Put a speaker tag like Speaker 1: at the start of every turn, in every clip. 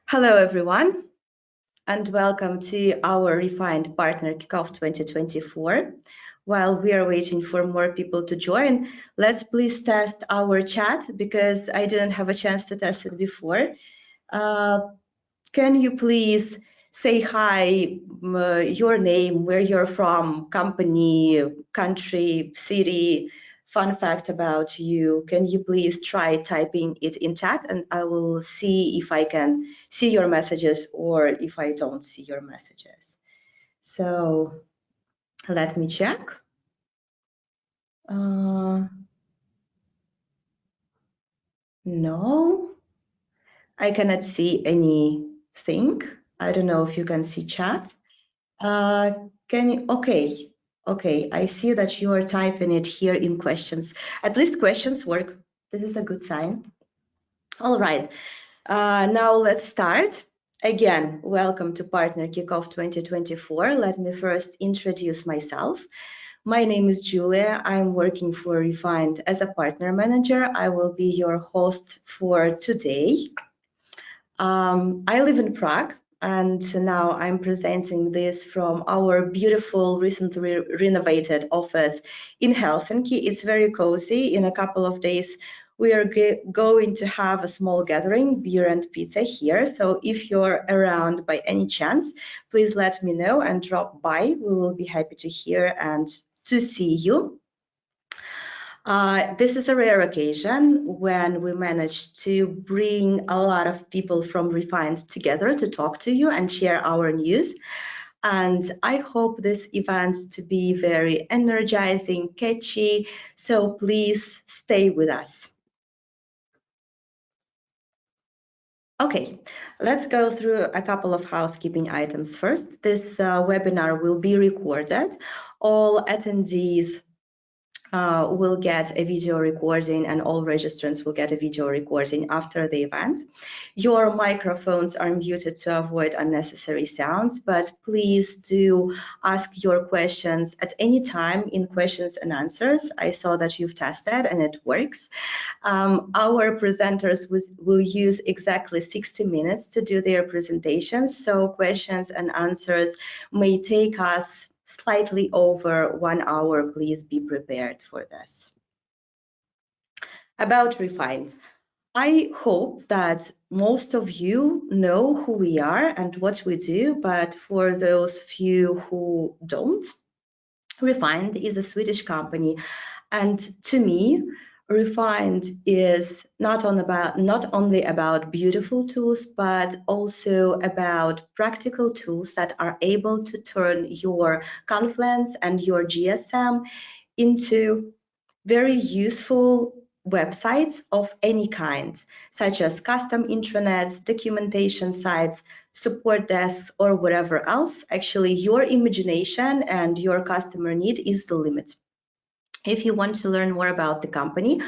Speaker 1: Hello, everyone, and welcome to our refined Partner Kickoff 2024. While we are waiting for more people to join, let's please test our chat because I didn't have a chance to test it before. Can you please say hi, your name, where you're from, company, country, city, fun fact about you? Can you please try typing it in chat, and I will see if I can see your messages or if I don't see your messages. So let me check. No, I cannot see anything. I don't know if you can see chat. Can you? Okay. I see that you are typing it here in questions. At least questions work. This is a good sign. All right. Now let's start. Again, welcome to Partner Kickoff 2024. Let me first introduce myself. My name is Julia. I'm working for Refined as a partner manager. I will be your host for today. I live in Prague, and now I'm presenting this from our beautiful, recently renovated office in Helsinki. It's very cozy. In a couple of days, we are going to have a small gathering, beer and pizza here. So if you're around by any chance, please let me know and drop by. We will be happy to hear and to see you. This is a rare occasion when we manage to bring a lot of people from Refined together to talk to you and share our news. And I hope this event to be very energizing, catchy, so please stay with us. Okay, let's go through a couple of housekeeping items first. This webinar will be recorded. All attendees will get a video recording, and all registrants will get a video recording after the event. Your microphones are muted to avoid unnecessary sounds, but please do ask your questions at any time in questions and answers. I saw that you've tested and it works. Our presenters will use exactly 60 minutes to do their presentations, so questions and answers may take us slightly over 1 hour. Please be prepared for this. About Refined, I hope that most of you know who we are and what we do, but for those few who don't, Refined is a Swedish company, and to me, Refined is not only about beautiful tools, but also about practical tools that are able to turn your Confluence and your GSM into very useful websites of any kind, such as custom intranets, documentation sites, support desks, or whatever else. Actually, your imagination and your customer need is the limit. If you want to learn more about the company,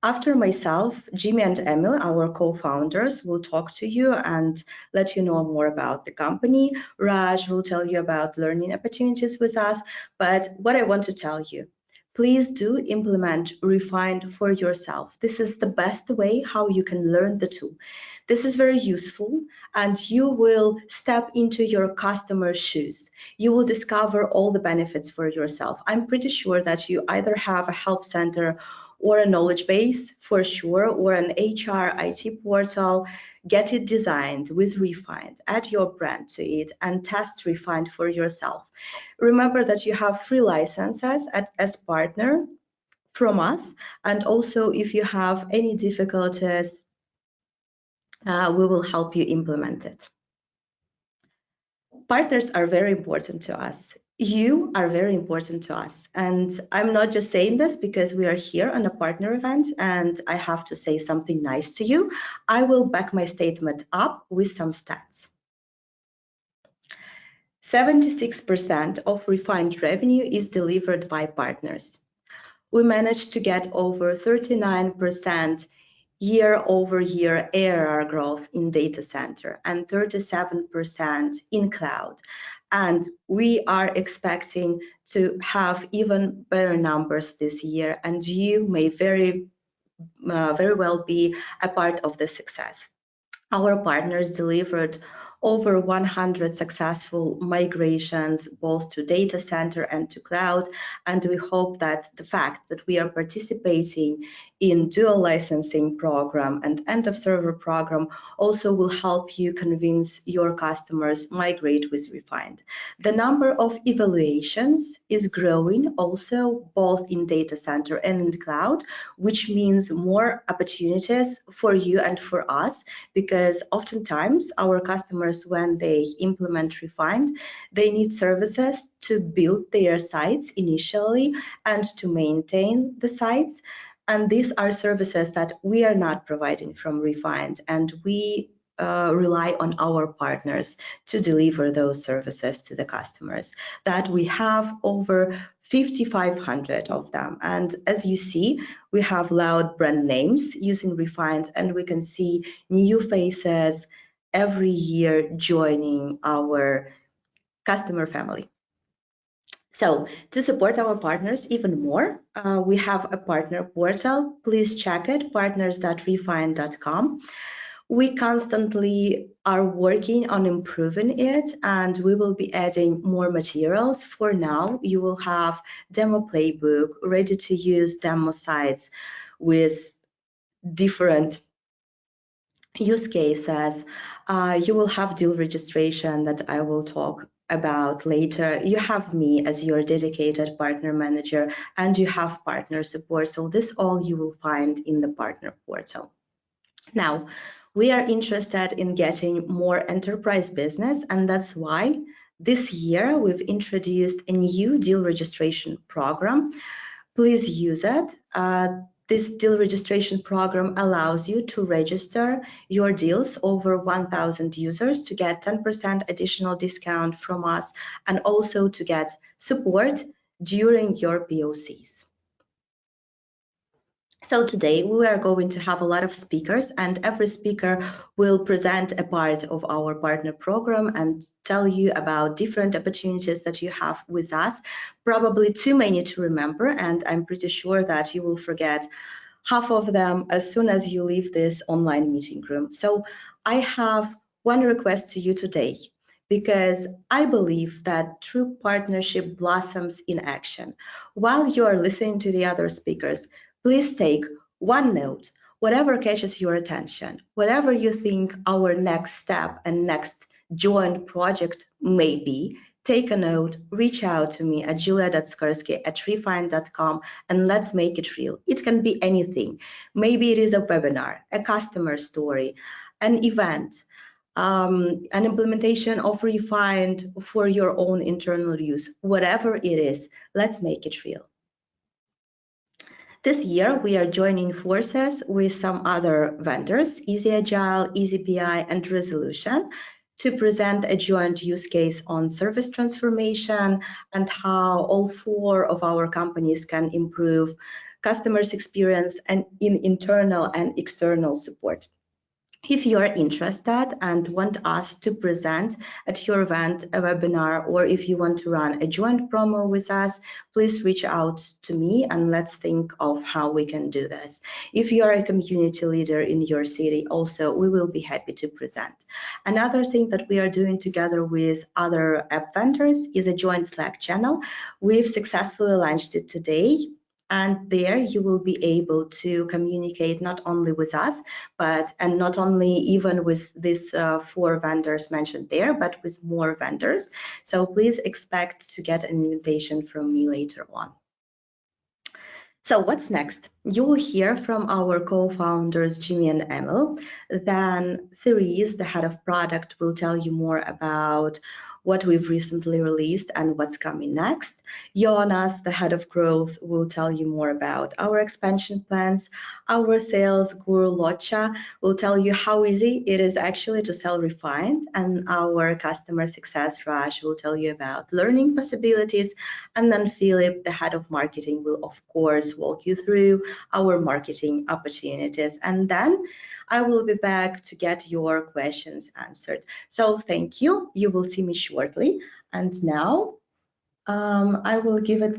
Speaker 1: after myself, Jimmy and Emil, our co-founders, will talk to you and let you know more about the company. Raj will tell you about learning opportunities with us. But what I want to tell you, please do implement Refined for yourself. This is the best way how you can learn the tool. This is very useful, and you will step into your customer's shoes. You will discover all the benefits for yourself. I'm pretty sure that you either have a help center or a knowledge base for sure, or an HR IT portal. Get it designed with Refined, add your brand to it, and test Refined for yourself. Remember that you have free licenses as partner from us, and also if you have any difficulties, we will help you implement it. Partners are very important to us. You are very important to us. And I'm not just saying this because we are here on a partner event and I have to say something nice to you. I will back my statement up with some stats. 76% of Refined revenue is delivered by partners. We managed to get over 39% year-over-year ARR growth in data center and 37% in cloud. And we are expecting to have even better numbers this year, and you may very well be a part of the success. Our partners delivered over 100 successful migrations, both to data center and to cloud. And we hope that the fact that we are participating in dual licensing program and end of server program also will help you convince your customers migrate with Refined. The number of evaluations is growing also both in data center and in cloud, which means more opportunities for you and for us, because oftentimes our customers, when they implement Refined, they need services to build their sites initially and to maintain the sites. And these are services that we are not providing from Refined, and we rely on our partners to deliver those services to the customers. That we have over 5,500 of them. And as you see, we have loud brand names using Refined, and we can see new faces every year joining our customer family. So to support our partners even more, we have a partner portal. Please check it, partners.refined.com. We constantly are working on improving it, and we will be adding more materials. For now, you will have demo playbook, ready to use demo sites with different use cases. You will have deal registration that I will talk about later. You have me as your dedicated partner manager, and you have partner support. So this all you will find in the partner portal. Now, we are interested in getting more enterprise business, and that's why this year we've introduced a new deal registration program. Please use it. This deal registration program allows you to register your deals over 1,000 users to get 10% additional discount from us, and also to get support during your POCs. So today we are going to have a lot of speakers, and every speaker will present a part of our partner program and tell you about different opportunities that you have with us. Probably too many to remember, and I'm pretty sure that you will forget half of them as soon as you leave this online meeting room. So I have one request to you today, because I believe that true partnership blossoms in action. While you are listening to the other speakers, please take one note, whatever catches your attention, whatever you think our next step and next joint project may be. Take a note, reach out to me at julia.skoursky@refined.com, and let's make it real. It can be anything. Maybe it is a webinar, a customer story, an event, an implementation of Refined for your own internal use. Whatever it is, let's make it real. This year, we are joining forces with some other vendors, Easy Agile, Easy BI, and Resolution, to present a joint use case on service transformation and how all four of our companies can improve customers' experience and in internal and external support. If you are interested and want us to present at your event, a webinar, or if you want to run a joint promo with us, please reach out to me and let's think of how we can do this. If you are a community leader in your city, also, we will be happy to present. Another thing that we are doing together with other app vendors is a joint Slack channel. We've successfully launched it today. And there you will be able to communicate not only with us, and not only even with these four vendors mentioned there, but with more vendors. So please expect to get an invitation from me later on. So what's next? You will hear from our co-founders, Jimmy and Emil. Then Therese, the head of product, will tell you more about what we've recently released and what's coming next. Joonas, the head of growth, will tell you more about our expansion plans. Our sales guru, Lotje, will tell you how easy it is actually to sell Refined. And our customer success, Raj, will tell you about learning possibilities. And then Philip, the head of marketing, will of course walk you through our marketing opportunities. And then I will be back to get your questions answered. So thank you. You will see me shortly. And now I will give it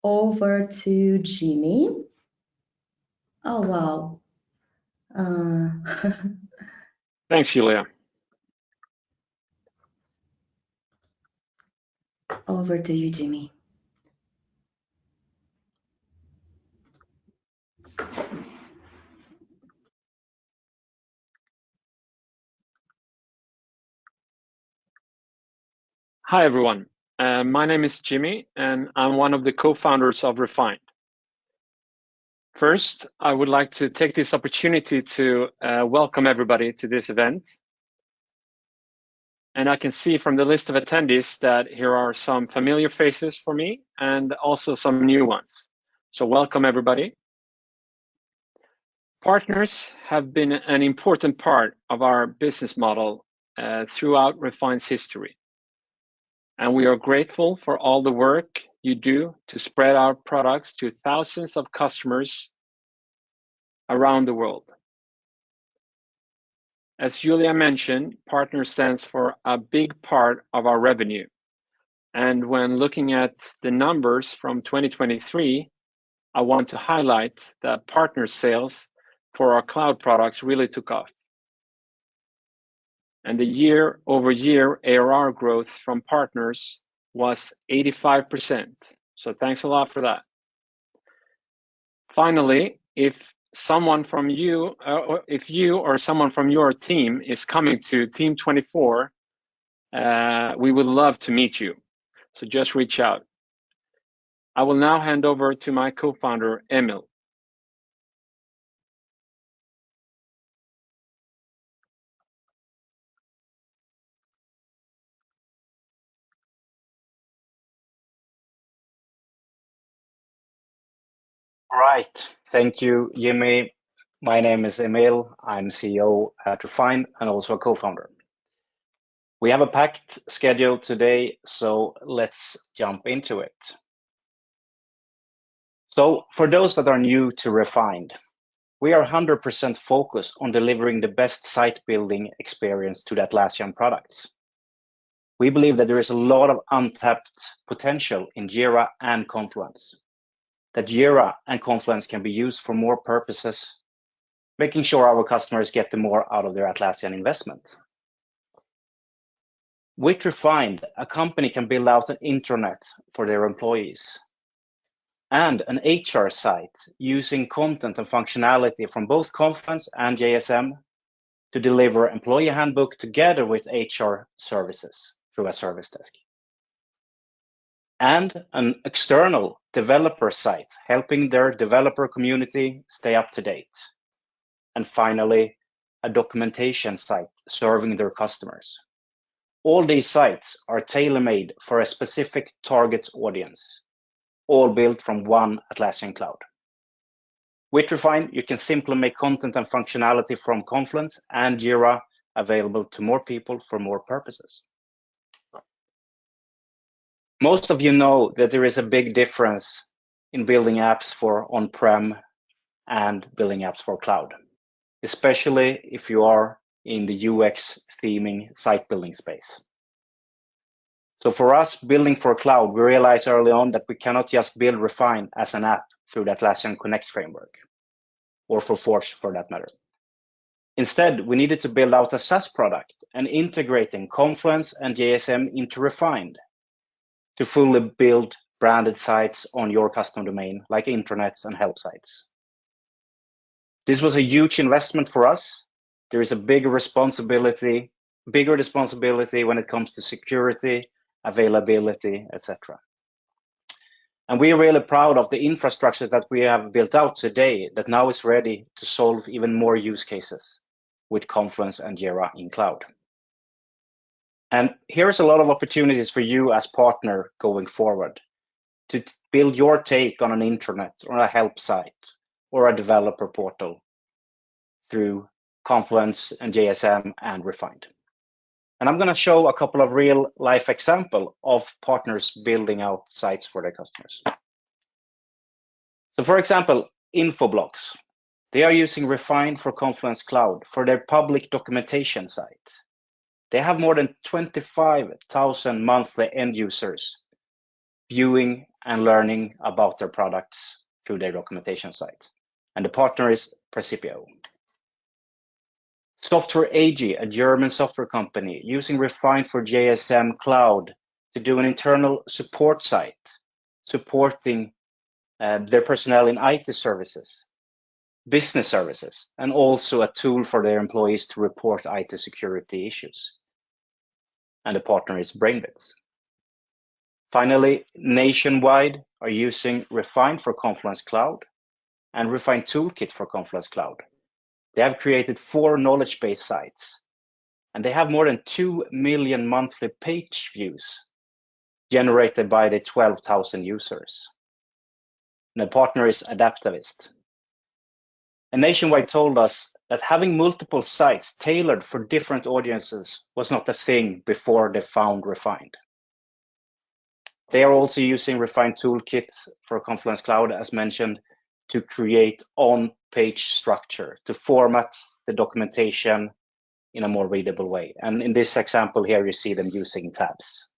Speaker 1: over to Jimmy. Oh, wow.
Speaker 2: Thanks, Julia.
Speaker 1: Over to you, Jimmy.
Speaker 2: Hi, everyone. My name is Jimmy, and I'm one of the co-founders of Refined. First, I would like to take this opportunity to welcome everybody to this event. And I can see from the list of attendees that here are some familiar faces for me and also some new ones. So welcome, everybody. Partners have been an important part of our business model throughout Refine's history. And we are grateful for all the work you do to spread our products to thousands of customers around the world. As Julia mentioned, Partner stands for a big part of our revenue. And when looking at the numbers from 2023, I want to highlight that partner sales for our cloud products really took off. And the year-over-year ARR growth from partners was 85%. So thanks a lot for that. Finally, if someone from you, if you or someone from your team is coming to Team 24, we would love to meet you. So just reach out. I will now hand over to my co-founder, Emil.
Speaker 3: All right. Thank you, Jimmy. My name is Emil. I'm CEO at Refined and also a co-founder. We have a packed schedule today, so let's jump into it. So for those that are new to Refined, we are 100% focused on delivering the best site building experience to the Atlassian products. We believe that there is a lot of untapped potential in Jira and Confluence, that Jira and Confluence can be used for more purposes, making sure our customers get the more out of their Atlassian investment. With Refined, a company can build out an intranet for their employees and an HR site using content and functionality from both Confluence and JSM to deliver employee handbook together with HR services through a service desk. And an external developer site helping their developer community stay up to date. And finally, a documentation site serving their customers. All these sites are tailor-made for a specific target audience, all built from one Atlassian cloud. With Refine, you can simply make content and functionality from Confluence and Jira available to more people for more purposes. Most of you know that there is a big difference in building apps for on-prem and building apps for cloud, especially if you are in the UX theming site building space. So for us, building for cloud, we realized early on that we cannot just build Refine as an app through the Atlassian Connect framework, or for Forge for that matter. Instead, we needed to build out a SaaS product and integrating Confluence and JSM into Refined to fully build branded sites on your custom domain, like intranets and help sites. This was a huge investment for us. There is a bigger responsibility when it comes to security, availability, etc. And we are really proud of the infrastructure that we have built out today that now is ready to solve even more use cases with Confluence and Jira in cloud. And here's a lot of opportunities for you as partner going forward to build your take on an intranet or a help site or a developer portal through Confluence and JSM and Refined. And I'm going to show a couple of real life examples of partners building out sites for their customers. So for example, Infoblox. They are using Refined for Confluence Cloud for their public documentation site. They have more than 25,000 monthly end users viewing and learning about their products through their documentation site. And the partner is Precipio. Software AG, a German software company, using Refine for JSM Cloud to do an internal support site, supporting their personnel in IT services, business services, and also a tool for their employees to report IT security issues. And the partner is Brainbits. Finally, Nationwide are using Refine for Confluence Cloud and Refine Toolkit for Confluence Cloud. They have created 4 knowledge base sites, and they have more than 2 million monthly page views generated by the 12,000 users. And the partner is Adaptavist. And Nationwide told us that having multiple sites tailored for different audiences was not a thing before they found Refined. They are also using Refine Toolkit for Confluence Cloud, as mentioned, to create on-page structure, to format the documentation in a more readable way. And in this example here, you see them using tabs.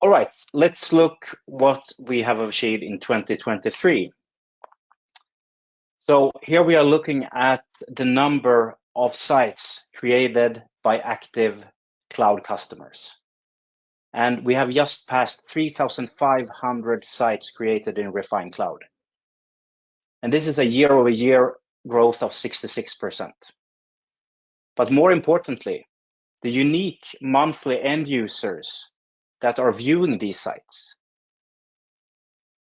Speaker 3: All right, let's look what we have achieved in 2023. So here we are looking at the number of sites created by active cloud customers. And we have just passed 3,500 sites created in Refine Cloud. And this is a year-over-year growth of 66%. But more importantly, the unique monthly end users that are viewing these sites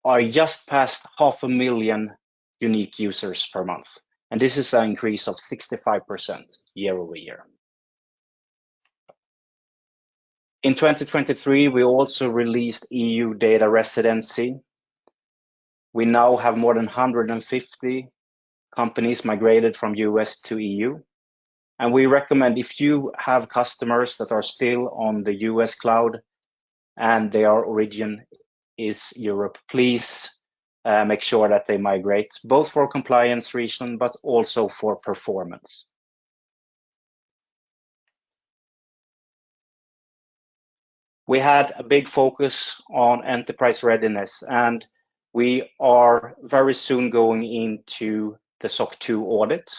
Speaker 3: are just past 500,000 unique users per month. And this is an increase of 65% year over year. In 2023, we also released EU data residency. We now have more than 150 companies migrated from US to EU. And we recommend, if you have customers that are still on the US cloud and their origin is Europe, please make sure that they migrate, both for compliance reasons, but also for performance. We had a big focus on enterprise readiness, and we are very soon going into the SOC 2 audit.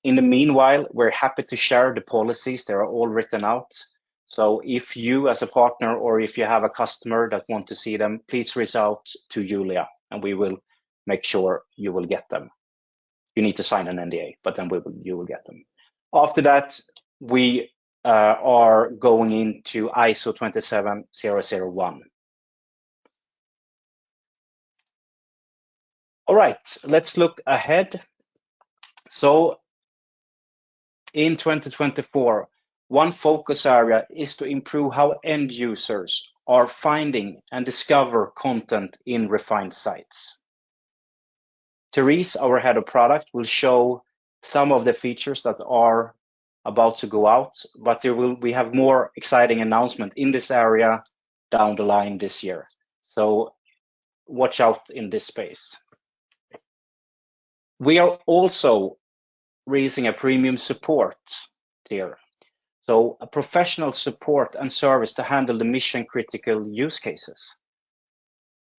Speaker 3: In the meanwhile, we're happy to share the policies. They are all written out. So if you as a partner or if you have a customer that want to see them, please reach out to Julia and we will make sure you will get them. You need to sign an NDA, but then you will get them. After that, we are going into ISO 27001. All right, let's look ahead. So in 2024, one focus area is to improve how end users are finding and discover content in Refined sites. Therese, our head of product, will show some of the features that are about to go out, but we have more exciting announcement in this area down the line this year. So watch out in this space. We are also releasing a premium support tier. So a professional support and service to handle the mission critical use cases.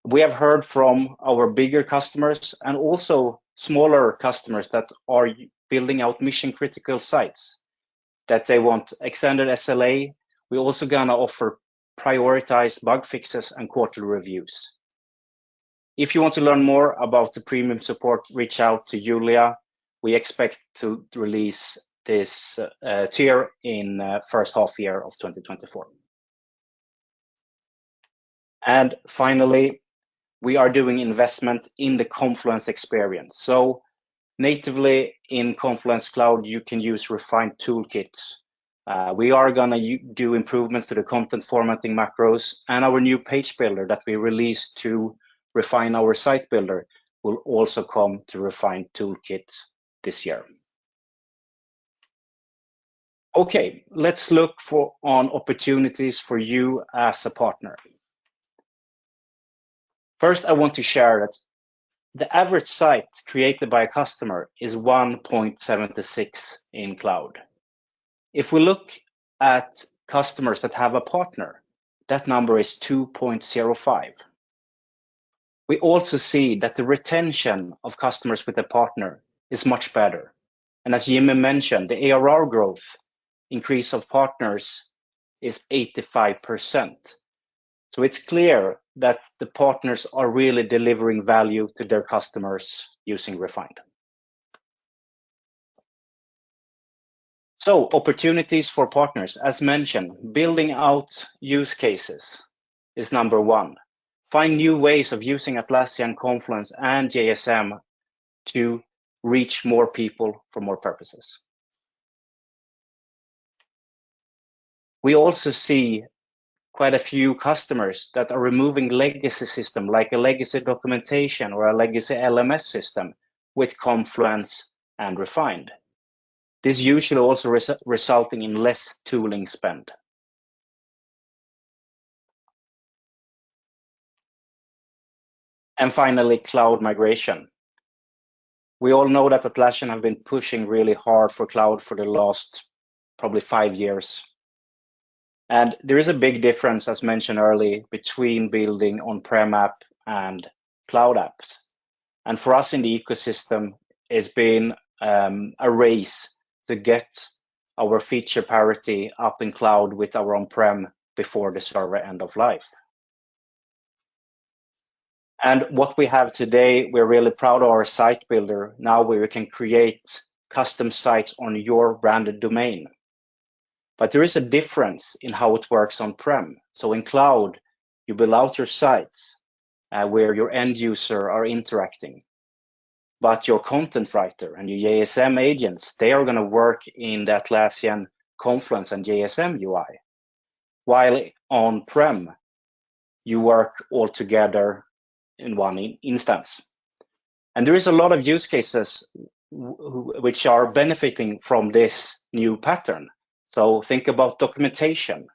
Speaker 3: We have heard from our bigger customers and also smaller customers that are building out mission critical sites that they want extended SLA. We're also gonna offer prioritized bug fixes and quarterly reviews. If you want to learn more about the premium support, reach out to Julia. We expect to release this tier in first half year of 2024. And finally, we are doing investment in the Confluence experience. So natively in Confluence Cloud, you can use Refined Toolkit. We are gonna do improvements to the content formatting macros, and our new page builder that we released to refine our site builder will also come to Refined Toolkit this year. Okay, let's look on opportunities for you as a partner. First, I want to share that the average site created by a customer is 1.76 in cloud. If we look at customers that have a partner, that number is 2.05. We also see that the retention of customers with a partner is much better. And as Jimmy mentioned, the ARR growth increase of partners is 85%. So it's clear that the partners are really delivering value to their customers using Refined. So opportunities for partners, as mentioned, building out use cases is number one. Find new ways of using Atlassian, Confluence, and JSM to reach more people for more purposes. We also see quite a few customers that are removing legacy system, like a legacy documentation or a legacy LMS system with Confluence and Refined. This usually also resulting in less tooling spend. And finally, cloud migration. We all know that Atlassian have been pushing really hard for cloud for the last probably 5 years. And there is a big difference, as mentioned earlier, between building on-prem app and cloud apps. And for us in the ecosystem, it's been a race to get our feature parity up in cloud with our on-prem before the server end of life. And what we have today, we're really proud of our site builder now, where we can create custom sites on your branded domain. But there is a difference in how it works on-prem. So in cloud, you build out your sites where your end user are interacting. But your content writer and your JSM agents, they are going to work in the Atlassian Confluence and JSM UI. While on-prem, you work all together in one instance. And there is a lot of use cases which are benefiting from this new pattern. So think about documentation,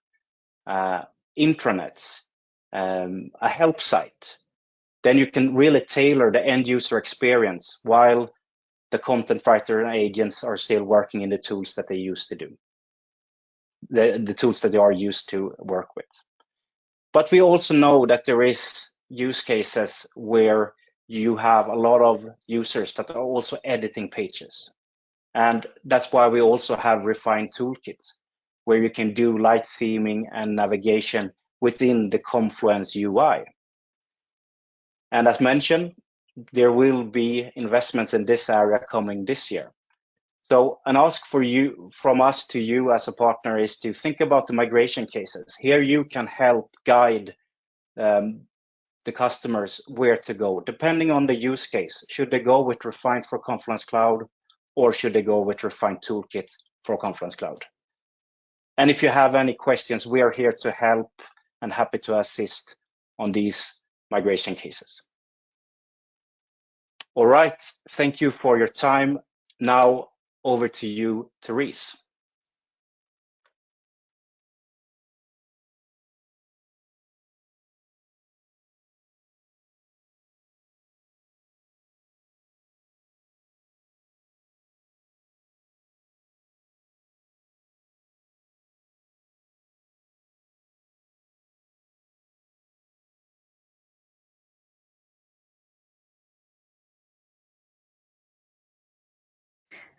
Speaker 3: intranets, a help site. Then you can really tailor the end user experience while the content writer and agents are still working in the tools that they used to do, the tools that they are used to work with. But we also know that there is use cases where you have a lot of users that are also editing pages. And that's why we also have refined toolkits, where you can do light theming and navigation within the Confluence UI. And as mentioned, there will be investments in this area coming this year. So an ask from us to you as a partner is to think about the migration cases. Here you can help guide the customers where to go, depending on the use case. Should they go with Refined for Confluence Cloud, or should they go with Refined Toolkit for Confluence Cloud? And if you have any questions, we are here to help and happy to assist on these migration cases. All right, thank you for your time. Now over to you, Therese.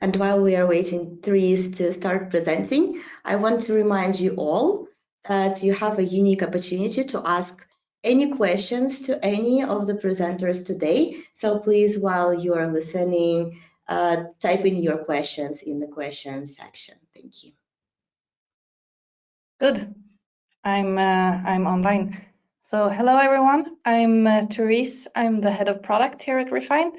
Speaker 1: And while we are waiting Therese to start presenting, I want to remind you all that you have a unique opportunity to ask any questions to any of the presenters today. So please, while you are listening, type in your questions in the questions section. Thank you.
Speaker 4: Good. I'm online. So hello everyone. I'm Therese. I'm the head of product here at Refined.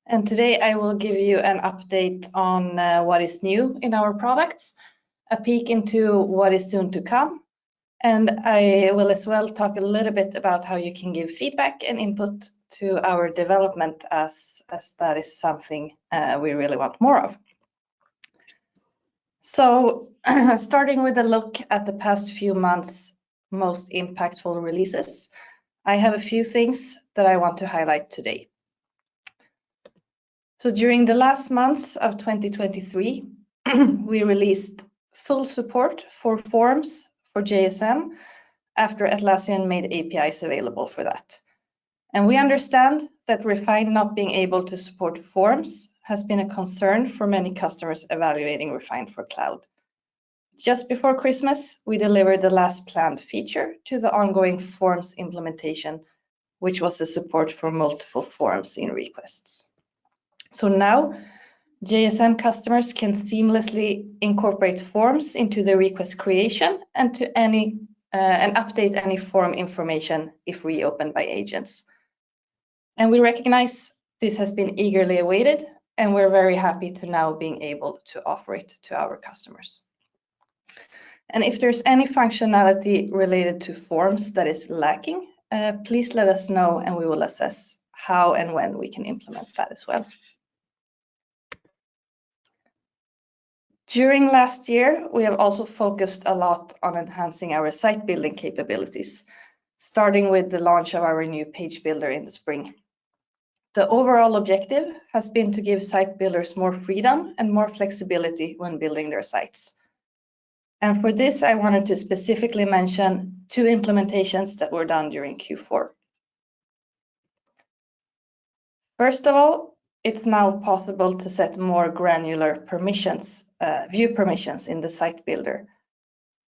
Speaker 4: And today I will give you an update on what is new in our products, a peek into what is soon to come, and I will as well talk a little bit about how you can give feedback and input to our development, as that is something we really want more of. So starting with a look at the past few months' most impactful releases, I have a few things that I want to highlight today. So during the last months of 2023, we released full support for forms for JSM after Atlassian made APIs available for that. And we understand that Refined not being able to support forms has been a concern for many customers evaluating Refine for Cloud. Just before Christmas, we delivered the last planned feature to the ongoing forms implementation, which was the support for multiple forms in requests. So now, JSM customers can seamlessly incorporate forms into the request creation and update any form information if reopened by agents. And we recognize this has been eagerly awaited, and we're very happy to now being able to offer it to our customers. And if there's any functionality related to forms that is lacking, please let us know and we will assess how and when we can implement that as well. During last year, we have also focused a lot on enhancing our site building capabilities, starting with the launch of our new page builder in the spring. The overall objective has been to give site builders more freedom and more flexibility when building their sites. And for this, I wanted to specifically mention 2 implementations that were done during Q4. First of all, it's now possible to set more granular permissions, view permissions in the site builder.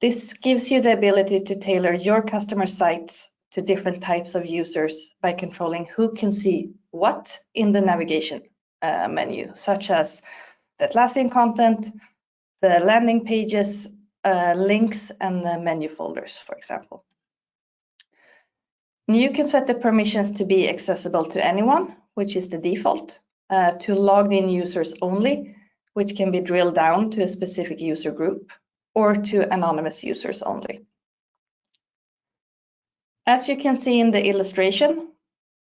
Speaker 4: This gives you the ability to tailor your customer sites to different types of users by controlling who can see what in the navigation menu, such as the Atlassian content, the landing pages, links, and the menu folders, for example. You can set the permissions to be accessible to anyone, which is the default, to logged in users only, which can be drilled down to a specific user group, or to anonymous users only. As you can see in the illustration,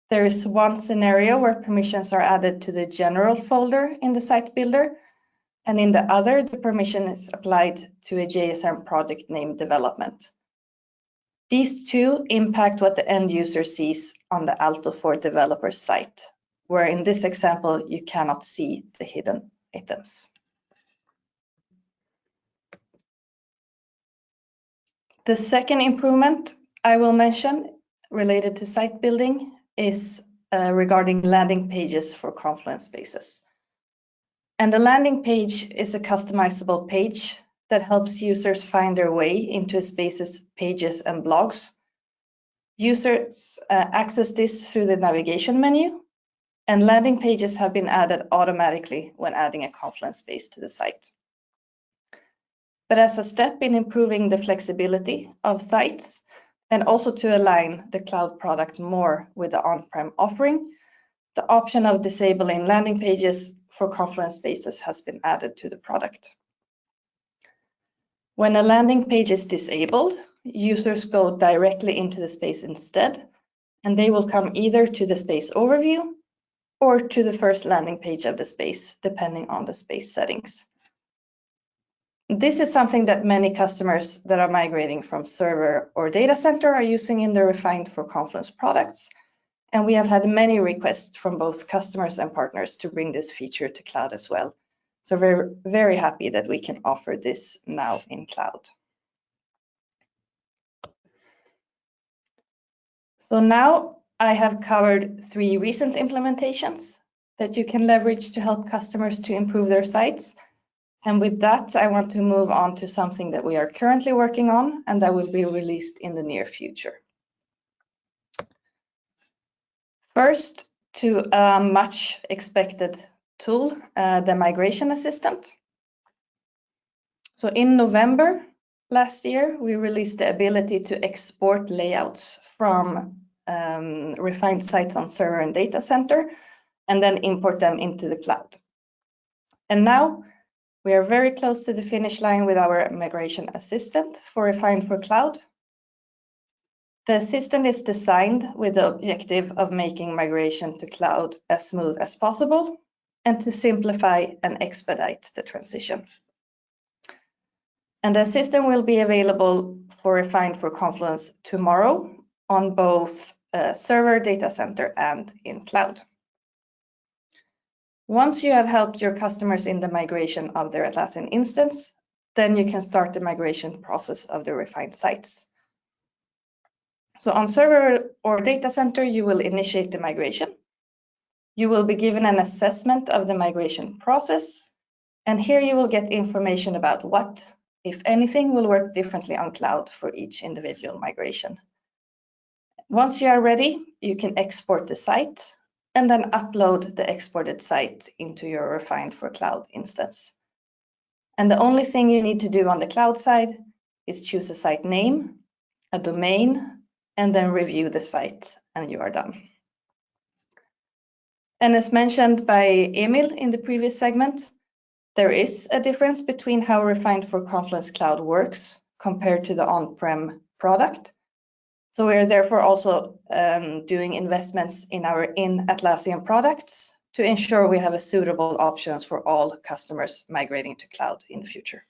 Speaker 4: there is one scenario where permissions are added to the general folder in the site builder, and in the other, the permission is applied to a JSM project named development. These 2 impact what the end user sees on the Alto for Developers site, where in this example, you cannot see the hidden items. The second improvement I will mention related to site building is regarding landing pages for Confluence spaces. And the landing page is a customizable page that helps users find their way into a space's pages and blogs. Users access this through the navigation menu, and landing pages have been added automatically when adding a Confluence space to the site. But as a step in improving the flexibility of sites and also to align the cloud product more with the on-prem offering, the option of disabling landing pages for Confluence spaces has been added to the product. When a landing page is disabled, users go directly into the space instead, and they will come either to the space overview or to the first landing page of the space, depending on the space settings. This is something that many customers that are migrating from server or data center are using in their Refined for Confluence products. And we have had many requests from both customers and partners to bring this feature to cloud as well. So we're very happy that we can offer this now in cloud. So now I have covered 3 recent implementations that you can leverage to help customers to improve their sites. And with that, I want to move on to something that we are currently working on and that will be released in the near future. First, to a much expected tool, the Migration Assistant. So in November last year, we released the ability to export layouts from refined sites on server and data center and then import them into the cloud. And now we are very close to the finish line with our Migration Assistant for Refined for Cloud. The assistant is designed with the objective of making migration to cloud as smooth as possible and to simplify and expedite the transition. And the assistant will be available for Refined for Confluence tomorrow on both server, data center, and in cloud. Once you have helped your customers in the migration of their Atlassian instance, then you can start the migration process of the refined sites. So on server or data center, you will initiate the migration. You will be given an assessment of the migration process, and here you will get information about what, if anything, will work differently on cloud for each individual migration. Once you are ready, you can export the site and then upload the exported site into your Refined for Cloud instance. And the only thing you need to do on the cloud side is choose a site name, a domain, and then review the site, and you are done. And as mentioned by Emil in the previous segment, there is a difference between how Refined for Confluence Cloud works compared to the on-prem product. So we are therefore also doing investments in our Atlassian products to ensure we have a suitable options for all customers migrating to cloud in the future.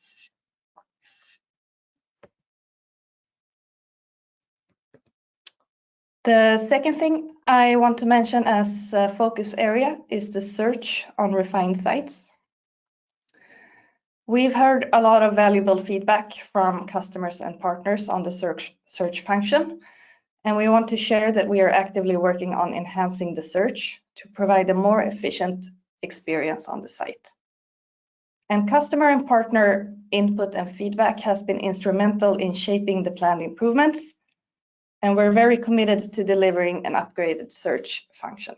Speaker 4: The second thing I want to mention as a focus area is the search on Refined sites. We've heard a lot of valuable feedback from customers and partners on the search function, and we want to share that we are actively working on enhancing the search to provide a more efficient experience on the site. And customer and partner input and feedback has been instrumental in shaping the planned improvements, and we're very committed to delivering an upgraded search function.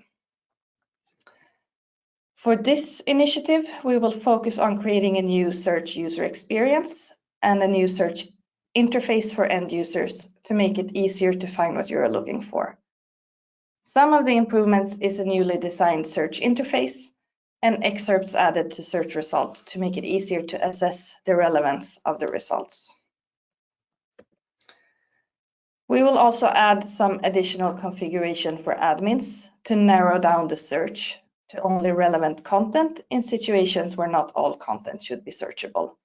Speaker 4: For this initiative, we will focus on creating a new search user experience and a new search interface for end users to make it easier to find what you are looking for. Some of the improvements is a newly designed search interface and excerpts added to search results to make it easier to assess the relevance of the results. We will also add some additional configuration for admins to narrow down the search to only relevant content in situations where not all content should be searchable.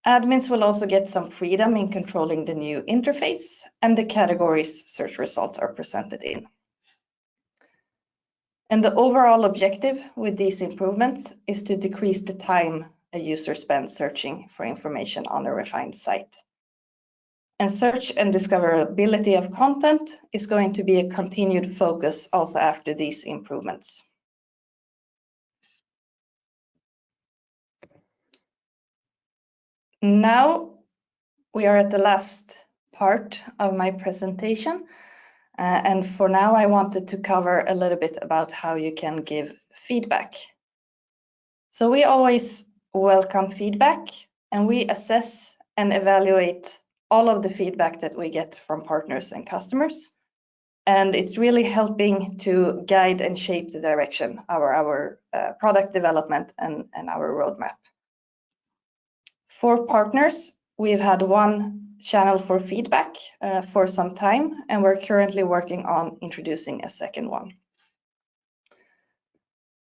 Speaker 4: Admins will also get some freedom in controlling the new interface and the categories search results are presented in. And the overall objective with these improvements is to decrease the time a user spends searching for information on a Refined site. And search and discoverability of content is going to be a continued focus also after these improvements. Now we are at the last part of my presentation. And for now, I wanted to cover a little bit about how you can give feedback. So we always welcome feedback, and we assess and evaluate all of the feedback that we get from partners and customers. And it's really helping to guide and shape the direction of our product development and our roadmap. For partners, we've had one channel for feedback for some time, and we're currently working on introducing a second one.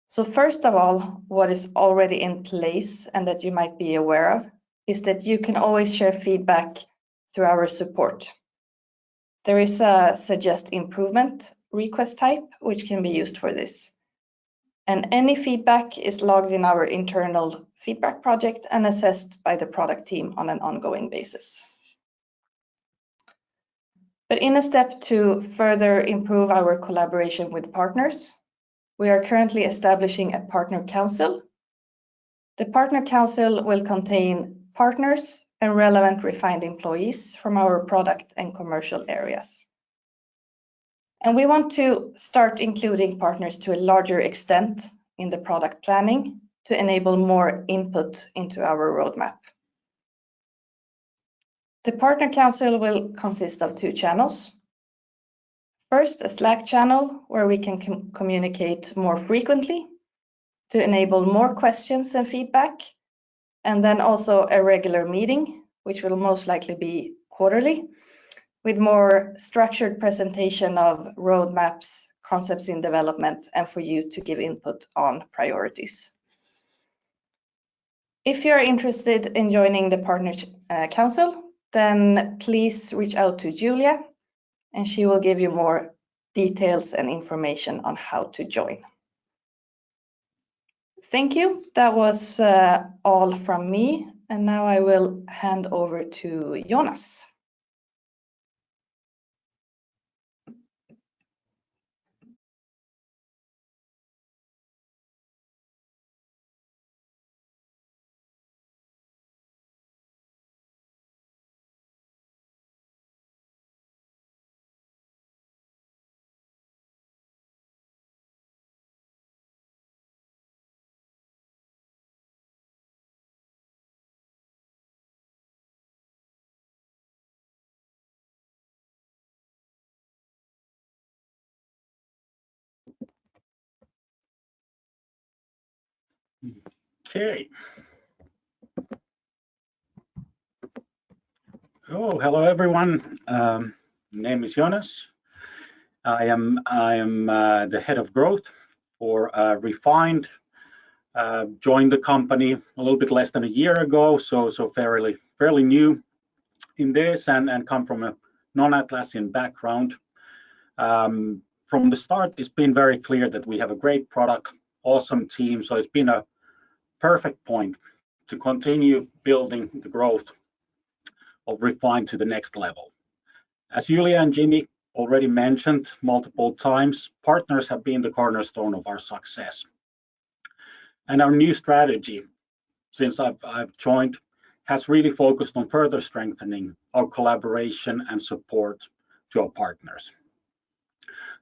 Speaker 4: So first of all, what is already in place and that you might be aware of is that you can always share feedback through our support. There is a suggest improvement request type, which can be used for this. And any feedback is logged in our internal feedback project and assessed by the product team on an ongoing basis. But in a step to further improve our collaboration with partners, we are currently establishing a partner council. The partner council will contain partners and relevant Refined employees from our product and commercial areas. And we want to start including partners to a larger extent in the product planning to enable more input into our roadmap. The Partner Council will consist of two channels. First, a Slack channel where we can communicate more frequently to enable more questions and feedback, and then also a regular meeting, which will most likely be quarterly, with more structured presentation of roadmaps, concepts in development, and for you to give input on priorities. If you're interested in joining the Partner Council, then please reach out to Julia, and she will give you more details and information on how to join. Thank you. That was all from me, and now I will hand over to Joonas.
Speaker 5: Okay. Oh, hello everyone. Name is Joonas. I am the head of growth for Refined. Joined the company a little bit less than a year ago, so fairly new in this, and come from a non-Atlassian background. From the start, it's been very clear that we have a great product, awesome team, so it's been a perfect point to continue building the growth of Refined to the next level. As Emil and Jimmy already mentioned multiple times, partners have been the cornerstone of our success. And our new strategy, since I've joined, has really focused on further strengthening our collaboration and support to our partners.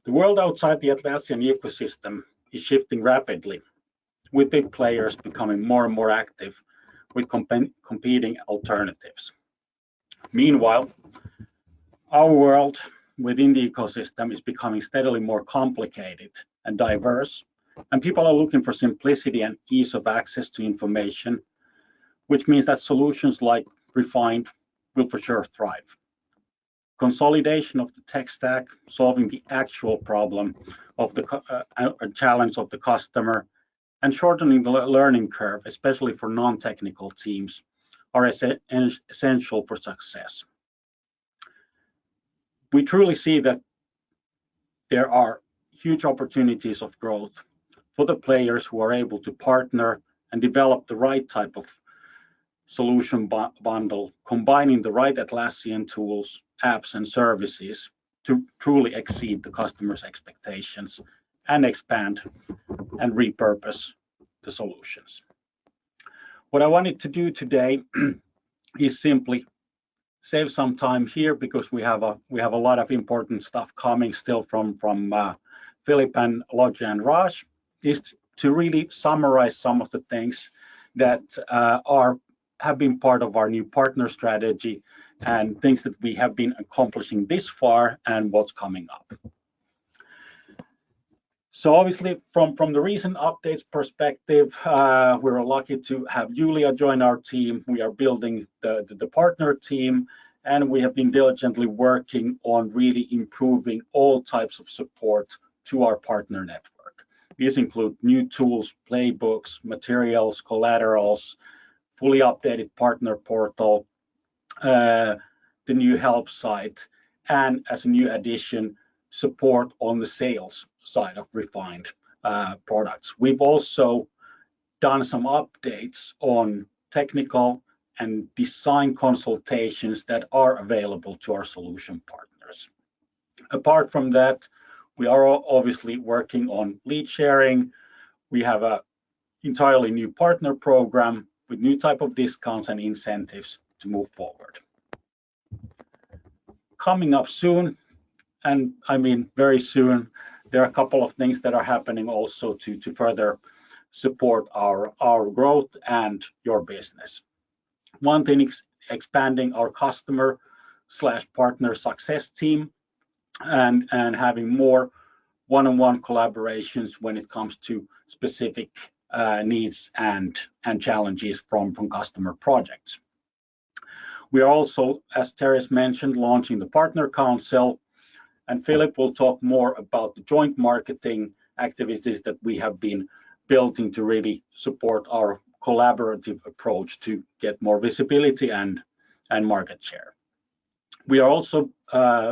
Speaker 5: The world outside the Atlassian ecosystem is shifting rapidly, with big players becoming more and more active with competing alternatives. Meanwhile, our world within the ecosystem is becoming steadily more complicated and diverse, and people are looking for simplicity and ease of access to information, which means that solutions like Refined will for sure thrive. Consolidation of the tech stack, solving the actual problem of the challenge of the customer, and shortening the learning curve, especially for non-technical teams, are essential for success. We truly see that there are huge opportunities of growth for the players who are able to partner and develop the right type of solution bundle, combining the right Atlassian tools, apps, and services to truly exceed the customer's expectations and expand and repurpose the solutions. What I wanted to do today is simply save some time here because we have a lot of important stuff coming still from Philip and Lotje and Raj, is to really summarize some of the things that have been part of our new partner strategy and things that we have been accomplishing this far and what's coming up. So obviously, from the recent updates perspective, we're lucky to have Julia join our team. We are building the partner team, and we have been diligently working on really improving all types of support to our partner network. These include new tools, playbooks, materials, collaterals, fully updated partner portal, the new help site, and as a new addition, support on the sales side of Refined products. We've also done some updates on technical and design consultations that are available to our solution partners. Apart from that, we are obviously working on lead sharing. We have an entirely new partner program with new type of discounts and incentives to move forward. Coming up soon, and I mean very soon, there are a couple of things that are happening also to further support our growth and your business. One thing is expanding our customer/partner success team and having more one-on-one collaborations when it comes to specific needs and challenges from customer projects. We are also, as Therese mentioned, launching the Partner Council, and Philip will talk more about the joint marketing activities that we have been building to really support our collaborative approach to get more visibility and market share. We are also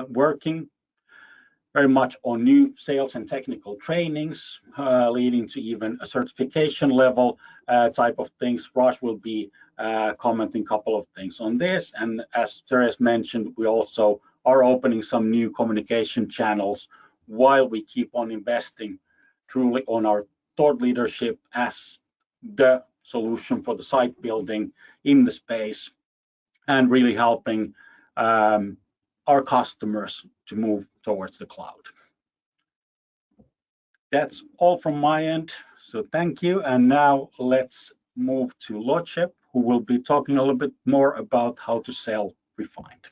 Speaker 5: working very much on new sales and technical trainings, leading to even a certification level type of things. Raj will be commenting a couple of things on this. And as Therese mentioned, we also are opening some new communication channels while we keep on investing truly on our thought leadership as the solution for the site building in the space and really helping our customers to move towards the cloud. That's all from my end. So thank you. And now let's move to Lotje, who will be talking a little bit more about how to sell Refined.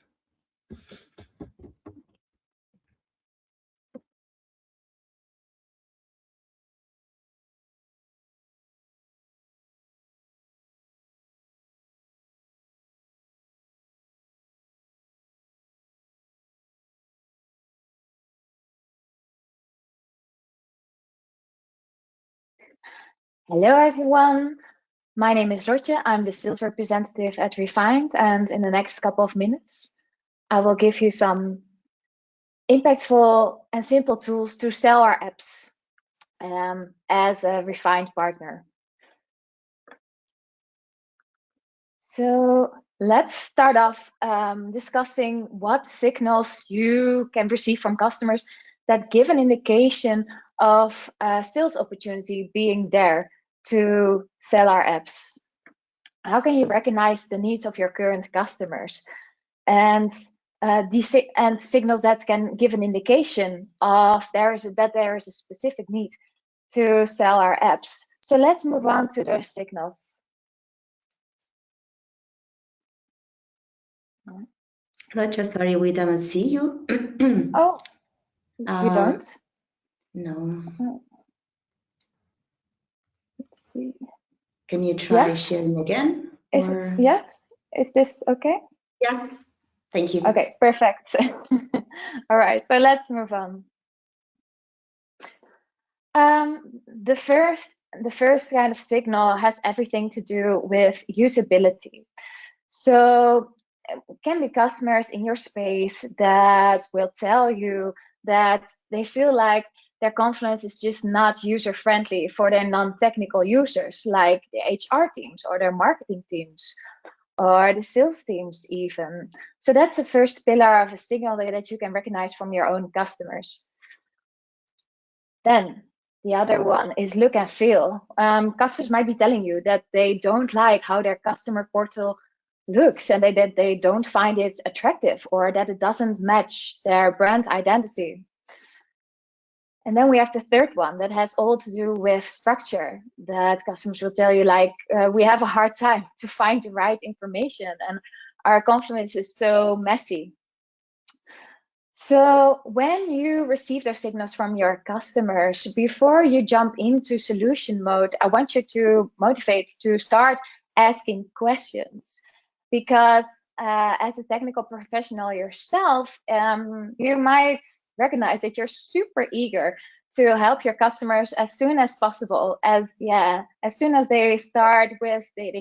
Speaker 6: Hello, everyone. My name is Lotje. I'm the sales representative at Refined, and in the next couple of minutes, I will give you some impactful and simple tools to sell our apps as a Refined partner. So let's start off discussing what signals you can receive from customers that give an indication of a sales opportunity being there to sell our apps. How can you recognize the needs of your current customers and signals that can give an indication of that there is a specific need to sell our apps? So let's move on to those signals.
Speaker 1: Lotje, sorry, we don't see you.
Speaker 6: Oh, you don't?
Speaker 1: No.
Speaker 6: Let's see.
Speaker 1: Can you try
Speaker 6: Yes.
Speaker 1: sharing again?
Speaker 6: Yes, is this okay?
Speaker 1: Yes, thank you.
Speaker 6: Okay, perfect. All right, so let's move on. The first kind of signal has everything to do with usability. So it can be customers in your space that will tell you that they feel like their Confluence is just not user-friendly for their non-technical users, like the HR teams or their marketing teams or the sales teams even. So that's the first pillar of a signal that you can recognize from your own customers. Then the other one is look and feel. Customers might be telling you that they don't like how their customer portal looks and that they don't find it attractive or that it doesn't match their brand identity. And then we have the third one that has all to do with structure, that customers will tell you like, we have a hard time to find the right information and our Confluence is so messy. So when you receive those signals from your customers, before you jump into solution mode, I want you to motivate to start asking questions, because as a technical professional yourself, you might recognize that you're super eager to help your customers as soon as possible. As soon as they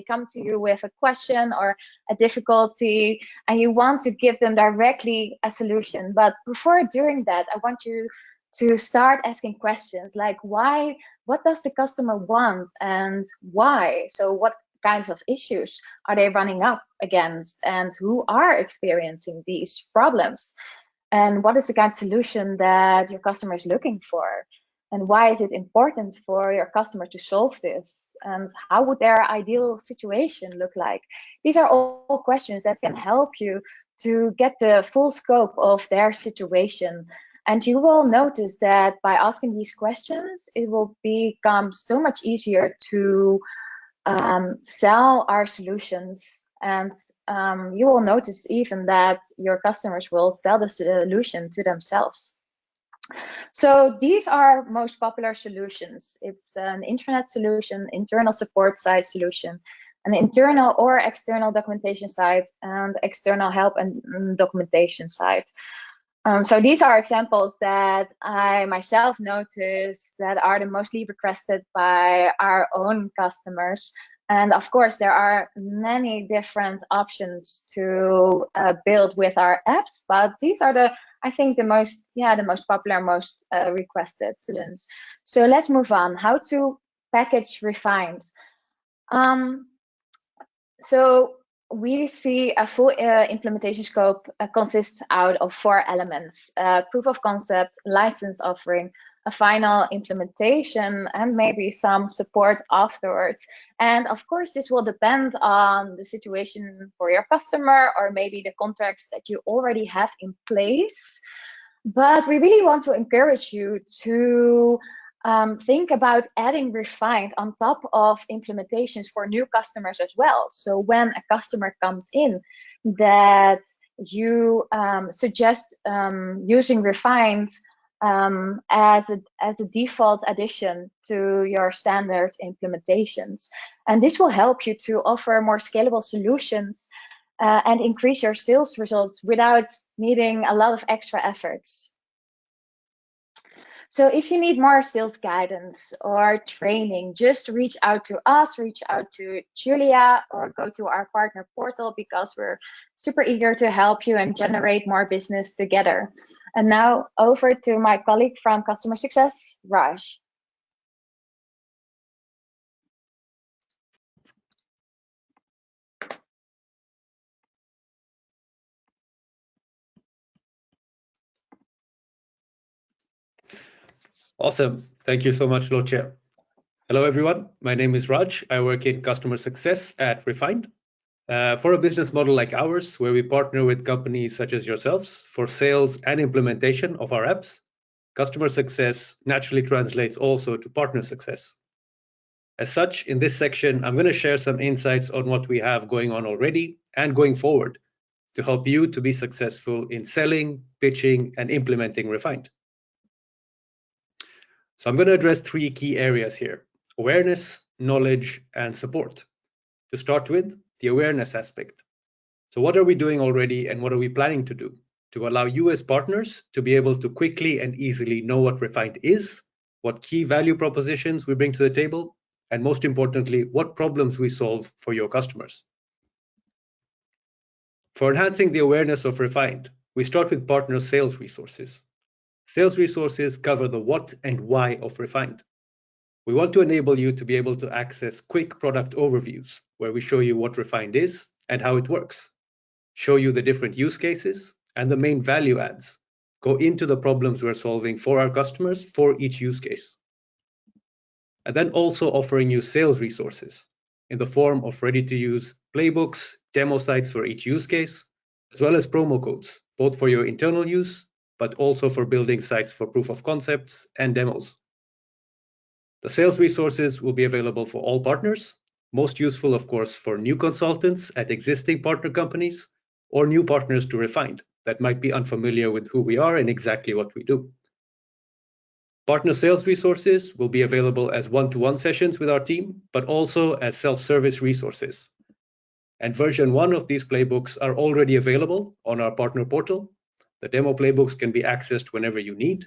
Speaker 6: come to you with a question or a difficulty, and you want to give them directly a solution. But before doing that, I want you to start asking questions like why, what does the customer want and why? So what kinds of issues are they running up against and who are experiencing these problems? And what is the kind of solution that your customer is looking for? And why is it important for your customer to solve this? And how would their ideal situation look like? These are all questions that can help you to get the full scope of their situation. And you will notice that by asking these questions, it will become so much easier to sell our solutions. And you will notice even that your customers will sell the solution to themselves. So these are most popular solutions. It's an intranet solution, internal support side solution, an internal or external documentation site, and external help and documentation site. So these are examples that I myself noticed that are the mostly requested by our own customers. And of course, there are many different options to build with our apps, but these are I think the most popular, most requested solutions. So let's move on. How to package Refined. So we see a full implementation scope consists out of 4 elements: proof of concept, license offering, a final implementation, and maybe some support afterwards. And of course, this will depend on the situation for your customer or maybe the contracts that you already have in place. But we really want to encourage you to think about adding Refined on top of implementations for new customers as well. So when a customer comes in, that you suggest using Refined as a default addition to your standard implementations. And this will help you to offer more scalable solutions and increase your sales results without needing a lot of extra efforts. So if you need more sales guidance or training, just reach out to us, reach out to Julia, or go to our partner portal, because we're super eager to help you and generate more business together. And now over to my colleague from customer success, Raj.
Speaker 7: Awesome. Thank you so much, Lotje. Hello, everyone. My name is Raj. I work in customer success at Refined. For a business model like ours, where we partner with companies such as yourselves for sales and implementation of our apps, customer success naturally translates also to partner success. As such, in this section, I'm going to share some insights on what we have going on already and going forward to help you to be successful in selling, pitching, and implementing Refined. So I'm going to address 3 key areas here: awareness, knowledge, and support. To start with, the awareness aspect. So what are we doing already and what are we planning to do to allow you as partners to be able to quickly and easily know what Refined is, what key value propositions we bring to the table, and most importantly, what problems we solve for your customers. For enhancing the awareness of Refined, we start with partner sales resources. Sales resources cover the what and why of Refined. We want to enable you to be able to access quick product overviews where we show you what Refined is and how it works, show you the different use cases and the main value adds, go into the problems we're solving for our customers for each use case. And then also offering you sales resources in the form of ready-to-use playbooks, demo sites for each use case, as well as promo codes, both for your internal use, but also for building sites for proof of concepts and demos. The sales resources will be available for all partners, most useful, of course, for new consultants at existing partner companies or new partners to Refined that might be unfamiliar with who we are and exactly what we do. Partner sales resources will be available as one-to-one sessions with our team, but also as self-service resources. And version 1 of these playbooks are already available on our partner portal. The demo playbooks can be accessed whenever you need.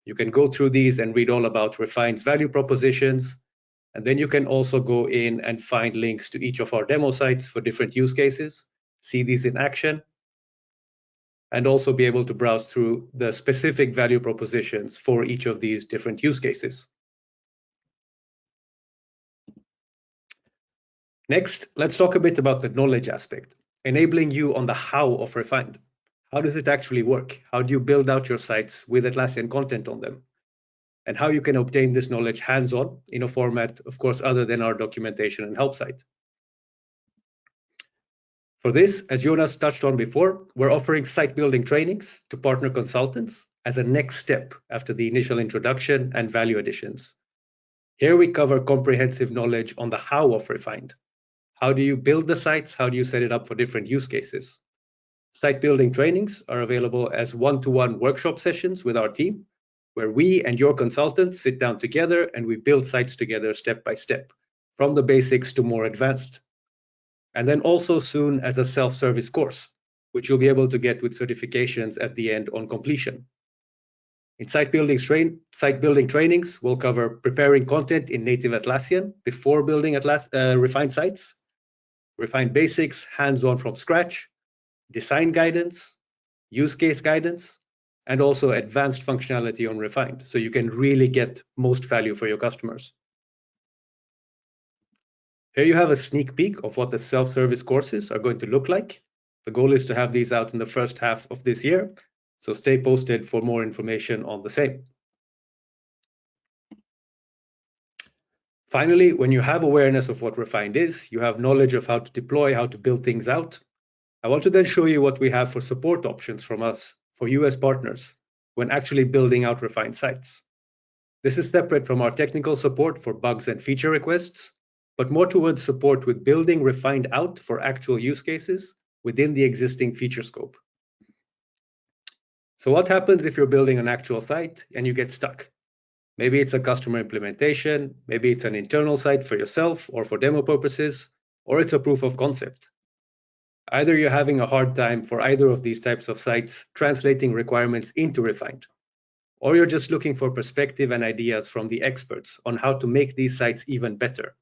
Speaker 7: You can go through these and read all about Refined's value propositions. And then you can also go in and find links to each of our demo sites for different use cases, see these in action, and also be able to browse through the specific value propositions for each of these different use cases. Next, let's talk a bit about the knowledge aspect, enabling you on the how of Refined. How does it actually work? How do you build out your sites with Atlassian content on them? And how you can obtain this knowledge hands-on in a format, of course, other than our documentation and help site. For this, as Joonas touched on before, we're offering site building trainings to partner consultants as a next step after the initial introduction and value additions. Here we cover comprehensive knowledge on the how of Refined. How do you build the sites? How do you set it up for different use cases? Site building trainings are available as one-to-one workshop sessions with our team, where we and your consultants sit down together and we build sites together step by step, from the basics to more advanced. And then also soon as a self-service course, which you'll be able to get with certifications at the end on completion. In site building trainings, we'll cover preparing content in native Atlassian before building Refined sites, Refined basics, hands-on from scratch, design guidance, use case guidance, and also advanced functionality on Refined, so you can really get most value for your customers. Here you have a sneak peek of what the self-service courses are going to look like. The goal is to have these out in the first half of this year, so stay posted for more information on the same. Finally, when you have awareness of what Refined is, you have knowledge of how to deploy, how to build things out. I want to then show you what we have for support options from us for you as partners when actually building out Refined sites. This is separate from our technical support for bugs and feature requests, but more towards support with building Refined out for actual use cases within the existing feature scope. So what happens if you're building an actual site and you get stuck? Maybe it's a customer implementation, maybe it's an internal site for yourself or for demo purposes, or it's a proof of concept. Either you're having a hard time for either of these types of sites translating requirements into Refined, or you're just looking for perspective and ideas from the experts on how to make these sites even better.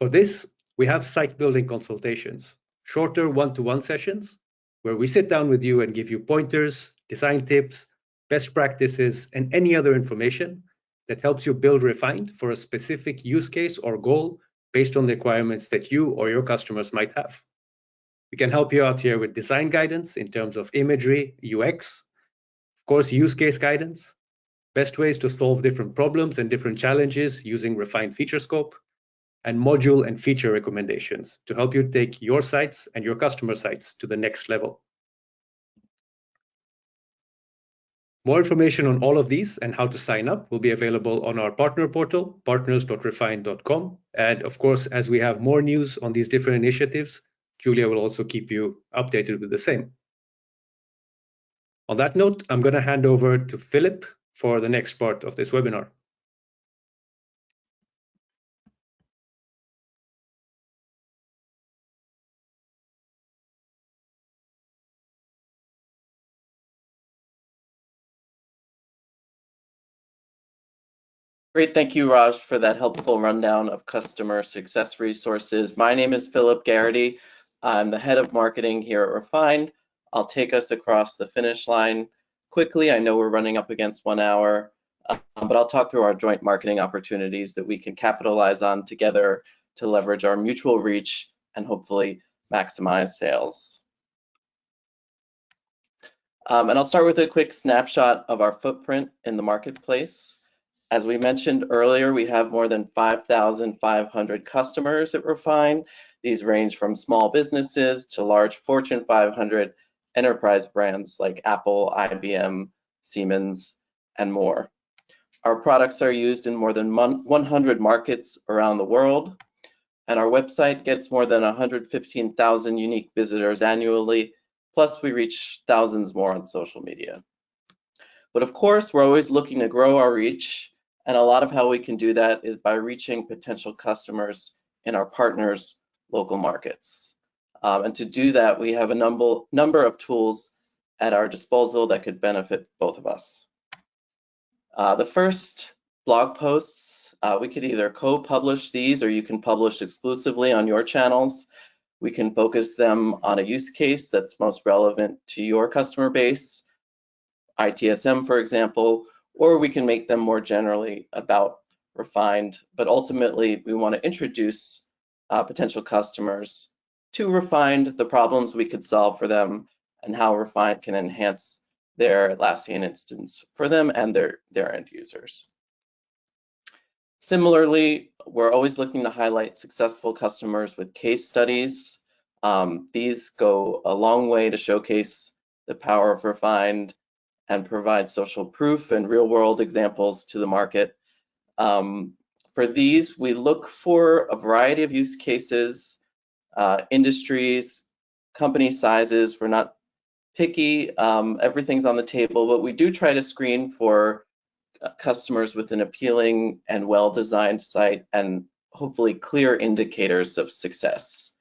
Speaker 7: For this, we have site building consultations, shorter one-to-one sessions, where we sit down with you and give you pointers, design tips, best practices, and any other information that helps you build Refined for a specific use case or goal based on the requirements that you or your customers might have. We can help you out here with design guidance in terms of imagery, UX, of course, use case guidance, best ways to solve different problems and different challenges using Refined feature scope, and module and feature recommendations to help you take your sites and your customer sites to the next level. More information on all of these and how to sign up will be available on our partner portal, partners.refined.com. And of course, as we have more news on these different initiatives, Julia will also keep you updated with the same. On that note, I'm going to hand over to Philip for the next part of this webinar.
Speaker 8: Great, thank you, Raj, for that helpful rundown of customer success resources. My name is Philip Garrity. I'm the head of marketing here at Refined. I'll take us across the finish line quickly. I know we're running up against 1 hour, but I'll talk through our joint marketing opportunities that we can capitalize on together to leverage our mutual reach and hopefully maximize sales. And I'll start with a quick snapshot of our footprint in the marketplace. As we mentioned earlier, we have more than 5,500 customers at Refine. These range from small businesses to large Fortune 500 enterprise brands like Apple, IBM, Siemens, and more. Our products are used in more than 100 markets around the world, and our website gets more than 115,000 unique visitors annually, plus we reach thousands more on social media. But of course, we're always looking to grow our reach, and a lot of how we can do that is by reaching potential customers in our partners' local markets. And to do that, we have a number of tools at our disposal that could benefit both of us. The first, blog posts. We could either co-publish these, or you can publish exclusively on your channels. We can focus them on a use case that's most relevant to your customer base, ITSM, for example, or we can make them more generally about Refined, but ultimately we want to introduce potential customers to Refined, the problems we could solve for them, and how Refined can enhance their Atlassian instance for them and their end users. Similarly, we're always looking to highlight successful customers with case studies. These go a long way to showcase the power of Refined and provide social proof and real-world examples to the market. For these, we look for a variety of use cases, industries, company sizes. We're not picky, everything's on the table, but we do try to screen for customers with an appealing and well-designed site and hopefully clear indicators of success.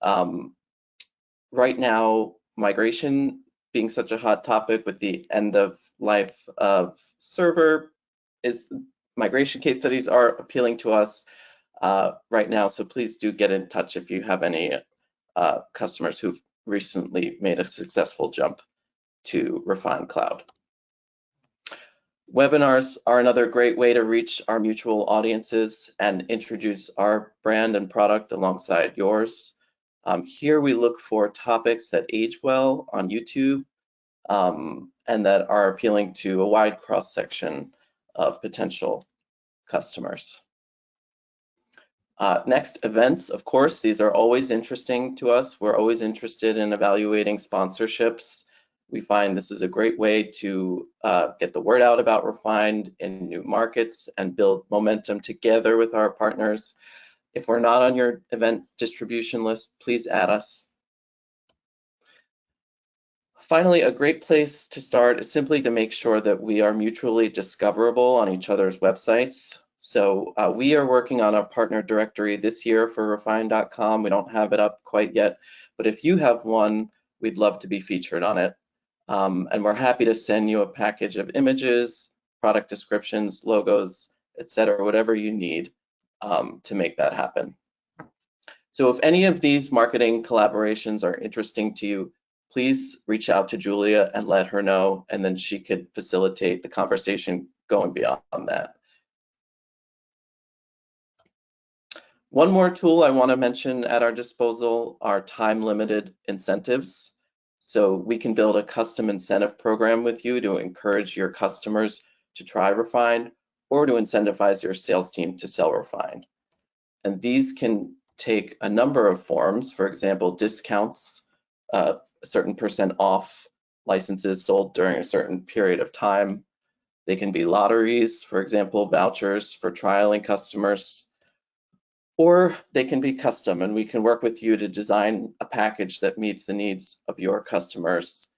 Speaker 8: Right now, migration being such a hot topic with the end of life of server, migration case studies are appealing to us right now. So please do get in touch if you have any customers who've recently made a successful jump to Refine Cloud. Webinars are another great way to reach our mutual audiences and introduce our brand and product alongside yours. Here we look for topics that age well on YouTube and that are appealing to a wide cross-section of potential customers. Next, events. Of course, these are always interesting to us. We're always interested in evaluating sponsorships. We find this is a great way to get the word out about Refined in new markets and build momentum together with our partners. If we're not on your event distribution list, please add us. Finally, a great place to start is simply to make sure that we are mutually discoverable on each other's websites. So we are working on a partner directory this year for refine.com. We don't have it up quite yet, but if you have one, we'd love to be featured on it. And we're happy to send you a package of images, product descriptions, logos, etc., whatever you need to make that happen. So if any of these marketing collaborations are interesting to you, please reach out to Julia and let her know, and then she could facilitate the conversation going beyond that. One more tool I want to mention at our disposal are time-limited incentives. So we can build a custom incentive program with you to encourage your customers to try Refined or to incentivize your sales team to sell Refined. And these can take a number of forms, for example, discounts, a certain % off licenses sold during a certain period of time. They can be lotteries, for example, vouchers for trialing customers, or they can be custom, and we can work with you to design a package that meets the needs of your customers.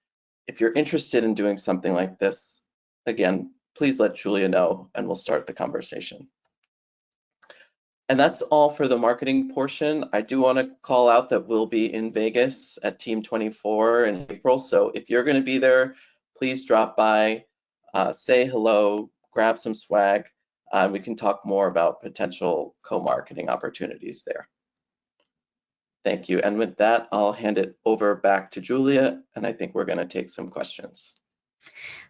Speaker 8: If you're interested in doing something like this, again, please let Julia know and we'll start the conversation. And that's all for the marketing portion. I do want to call out that we'll be in Vegas at Team 24 in April. So if you're going to be there, please drop by, say hello, grab some swag. We can talk more about potential co-marketing opportunities there. Thank you. And with that, I'll hand it over back to Julia, and I think we're going to take some questions.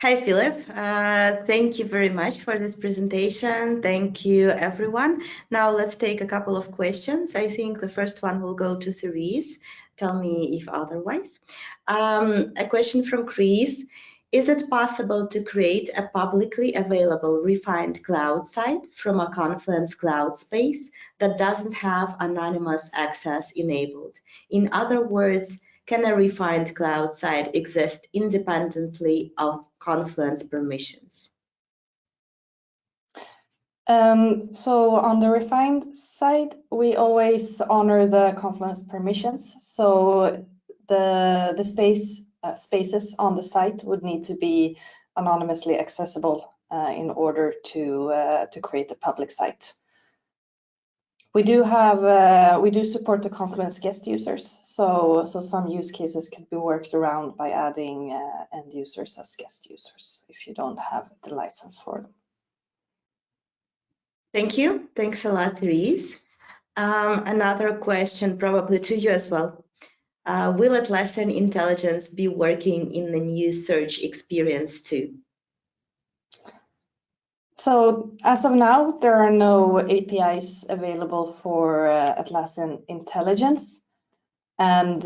Speaker 1: Hi, Philip. Thank you very much for this presentation. Thank you, everyone. Now let's take a couple of questions. I think the first one will go to Therese. Tell me if otherwise. A question from Chris. Is it possible to create a publicly available refined cloud site from a Confluence cloud space that doesn't have anonymous access enabled? In other words, can a refined cloud site exist independently of Confluence permissions?
Speaker 4: So on the refined side, we always honor the Confluence permissions. So the spaces on the site would need to be anonymously accessible in order to create a public site. We do support the Confluence guest users, so some use cases can be worked around by adding end users as guest users if you don't have the license for them.
Speaker 1: Thank you. Thanks a lot, Therese. Another question probably to you as well. Will Atlassian Intelligence be working in the new search experience too?
Speaker 4: So as of now, there are no APIs available for Atlassian Intelligence. And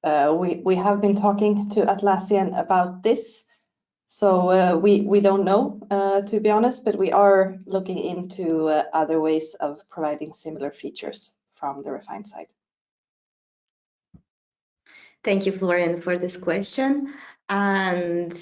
Speaker 4: we have been talking to Atlassian about this. So we don't know, to be honest, but we are looking into other ways of providing similar features from the refined side.
Speaker 1: Thank you, Florian, for this question. And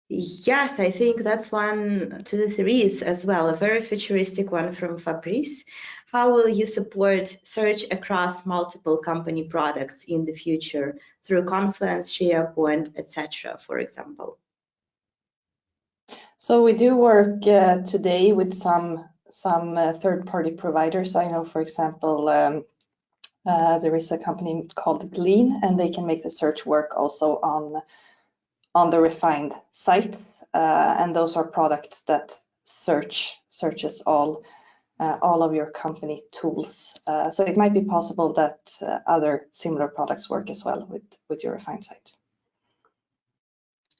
Speaker 1: yes, I think that's one to Therese as well, a very futuristic one from Fabrice. How will you support search across multiple company products in the future through Confluence, SharePoint, etc., for example?
Speaker 4: So we do work today with some third-party providers. I know, for example, there is a company called Glean, and they can make the search work also on the refined site. And those are products that searches all of your company tools. So it might be possible that other similar products work as well with your refined site.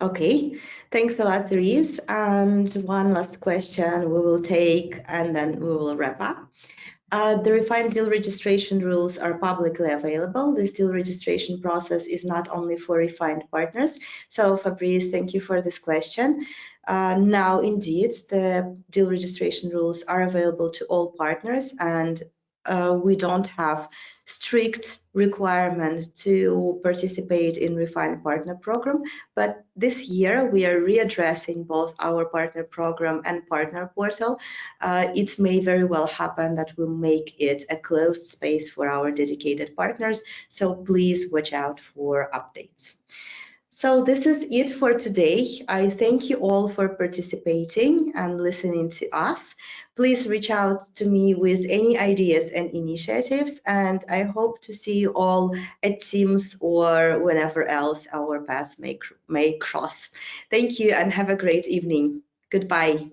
Speaker 1: Okay, thanks a lot, Therese. And one last question we will take, and then we will wrap up. The refined deal registration rules are publicly available. This deal registration process is not only for refined partners. So Fabrice, thank you for this question. Now, indeed, the deal registration rules are available to all partners, and we don't have strict requirements to participate in refined partner program, but this year we are readdressing both our partner program and partner portal. It may very well happen that we'll make it a closed space for our dedicated partners, so please watch out for updates. So this is it for today. I thank you all for participating and listening to us. Please reach out to me with any ideas and initiatives, and I hope to see you all at Teams or whenever else our paths may cross. Thank you and have a great evening. Goodbye.